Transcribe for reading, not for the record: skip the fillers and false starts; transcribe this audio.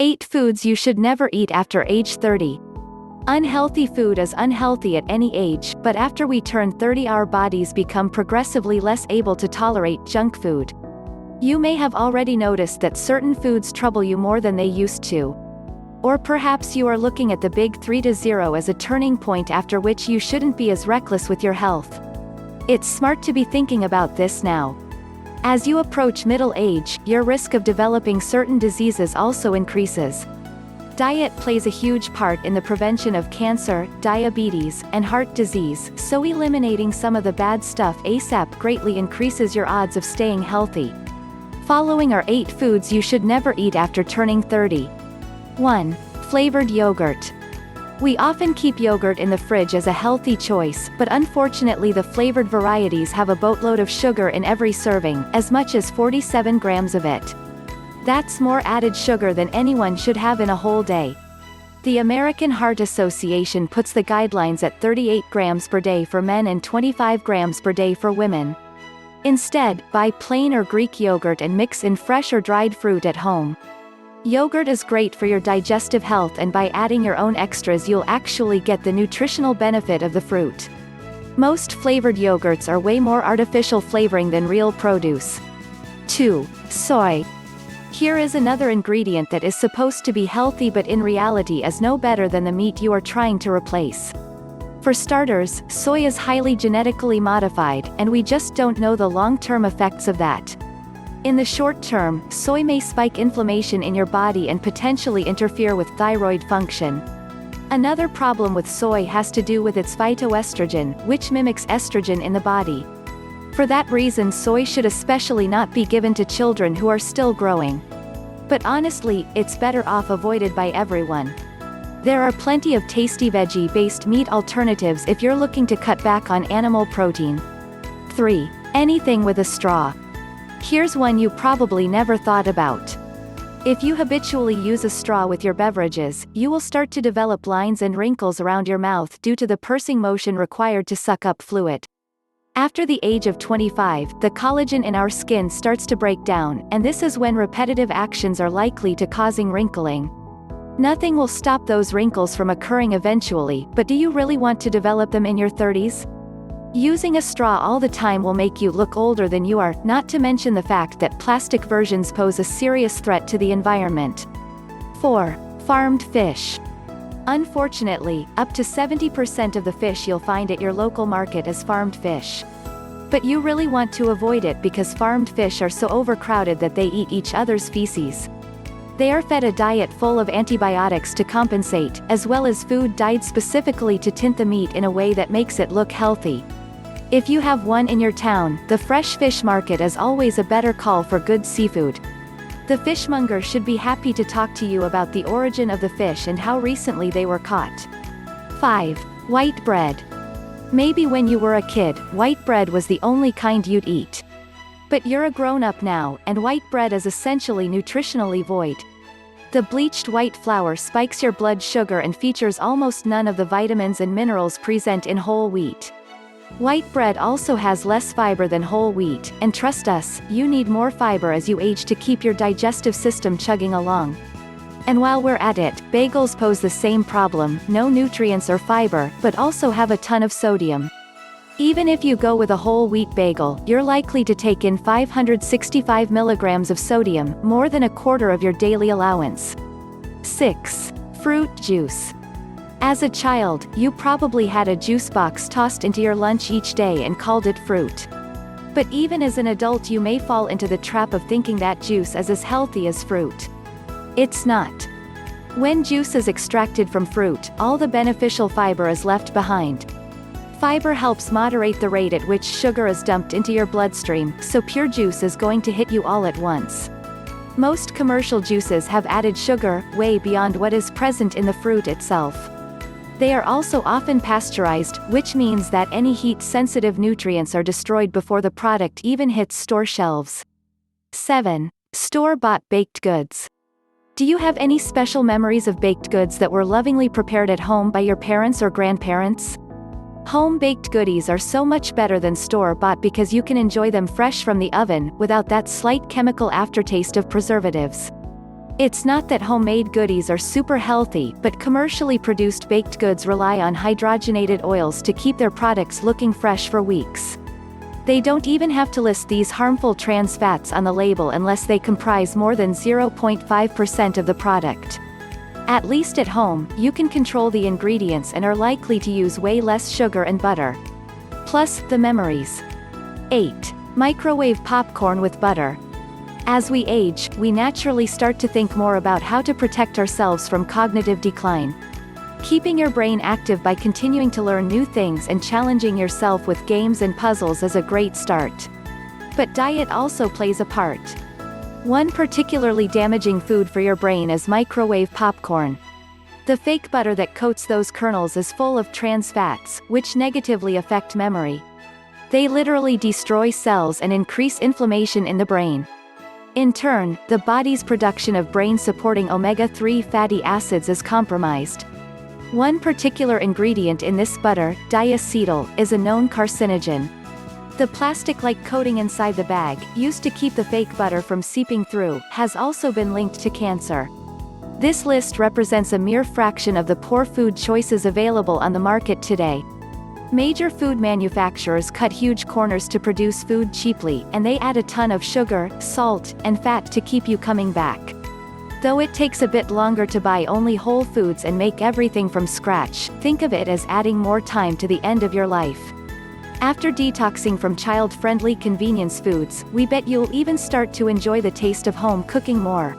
8 foods you should never eat after age 30. Unhealthy food is unhealthy at any age, but after we turn 30 our bodies become progressively less able to tolerate junk food. You may have already noticed that certain foods trouble you more than they used to. Or perhaps you are looking at the big 3 to 0 as a turning point after which you shouldn't be as reckless with your health. It's smart to be thinking about this now. As you approach middle age, your risk of developing certain diseases also increases. Diet plays a huge part in the prevention of cancer, diabetes, and heart disease, so eliminating some of the bad stuff ASAP greatly increases your odds of staying healthy. Following are 8 foods you should never eat after turning 30. 1. Flavored yogurt. We often keep yogurt in the fridge as a healthy choice, but unfortunately the flavored varieties have a boatload of sugar in every serving, as much as 47 grams of it. That's more added sugar than anyone should have in a whole day. The American Heart Association puts the guidelines at 38 grams per day for men and 25 grams per day for women. Instead, buy plain or Greek yogurt and mix in fresh or dried fruit at home. Yogurt is great for your digestive health, and by adding your own extras you'll actually get the nutritional benefit of the fruit. Most flavored yogurts are way more artificial flavoring than real produce. 2. Soy. Here is another ingredient that is supposed to be healthy but in reality is no better than the meat you are trying to replace. For starters, soy is highly genetically modified, and we just don't know the long-term effects of that. In the short term, soy may spike inflammation in your body and potentially interfere with thyroid function. Another problem with soy has to do with its phytoestrogen, which mimics estrogen in the body. For that reason soy should especially not be given to children who are still growing. But honestly, it's better off avoided by everyone. There are plenty of tasty veggie-based meat alternatives if you're looking to cut back on animal protein. 3. Anything with a straw. Here's one you probably never thought about. If you habitually use a straw with your beverages, you will start to develop lines and wrinkles around your mouth due to the pursing motion required to suck up fluid. After the age of 25, the collagen in our skin starts to break down, and this is when repetitive actions are likely to causing wrinkling. Nothing will stop those wrinkles from occurring eventually, but do you really want to develop them in your 30s? Using a straw all the time will make you look older than you are, not to mention the fact that plastic versions pose a serious threat to the environment. 4. Farmed fish. Unfortunately, up to 70% of the fish you'll find at your local market is farmed fish. But you really want to avoid it because farmed fish are so overcrowded that they eat each other's feces. They are fed a diet full of antibiotics to compensate, as well as food dyed specifically to tint the meat in a way that makes it look healthy. If you have one in your town, the fresh fish market is always a better call for good seafood. The fishmonger should be happy to talk to you about the origin of the fish and how recently they were caught. 5. White bread. Maybe when you were a kid, white bread was the only kind you'd eat. But you're a grown-up now, and white bread is essentially nutritionally void. The bleached white flour spikes your blood sugar and features almost none of the vitamins and minerals present in whole wheat. White bread also has less fiber than whole wheat, and trust us, you need more fiber as you age to keep your digestive system chugging along. And while we're at it, bagels pose the same problem: no nutrients or fiber, but also have a ton of sodium. Even if you go with a whole wheat bagel, you're likely to take in 565 milligrams of sodium, more than a quarter of your daily allowance. 6. Fruit juice. As a child, you probably had a juice box tossed into your lunch each day and called it fruit. But even as an adult you may fall into the trap of thinking that juice is as healthy as fruit. It's not. When juice is extracted from fruit, all the beneficial fiber is left behind. Fiber helps moderate the rate at which sugar is dumped into your bloodstream, so pure juice is going to hit you all at once. Most commercial juices have added sugar, way beyond what is present in the fruit itself. They are also often pasteurized, which means that any heat-sensitive nutrients are destroyed before the product even hits store shelves. 7. Store-bought baked goods. Do you have any special memories of baked goods that were lovingly prepared at home by your parents or grandparents? Home-baked goodies are so much better than store-bought because you can enjoy them fresh from the oven, without that slight chemical aftertaste of preservatives. It's not that homemade goodies are super healthy, but commercially produced baked goods rely on hydrogenated oils to keep their products looking fresh for weeks. They don't even have to list these harmful trans fats on the label unless they comprise more than 0.5% of the product. At least at home, you can control the ingredients and are likely to use way less sugar and butter. Plus, the memories. 8. Microwave popcorn with butter. As we age, we naturally start to think more about how to protect ourselves from cognitive decline. Keeping your brain active by continuing to learn new things and challenging yourself with games and puzzles is a great start. But diet also plays a part. One particularly damaging food for your brain is microwave popcorn. The fake butter that coats those kernels is full of trans fats, which negatively affect memory. They literally destroy cells and increase inflammation in the brain. In turn, the body's production of brain-supporting omega-3 fatty acids is compromised. One particular ingredient in this butter, diacetyl, is a known carcinogen. The plastic-like coating inside the bag, used to keep the fake butter from seeping through, has also been linked to cancer. This list represents a mere fraction of the poor food choices available on the market today. Major food manufacturers cut huge corners to produce food cheaply, and they add a ton of sugar, salt, and fat to keep you coming back. Though it takes a bit longer to buy only whole foods and make everything from scratch, think of it as adding more time to the end of your life. After detoxing from child-friendly convenience foods, we bet you'll even start to enjoy the taste of home cooking more.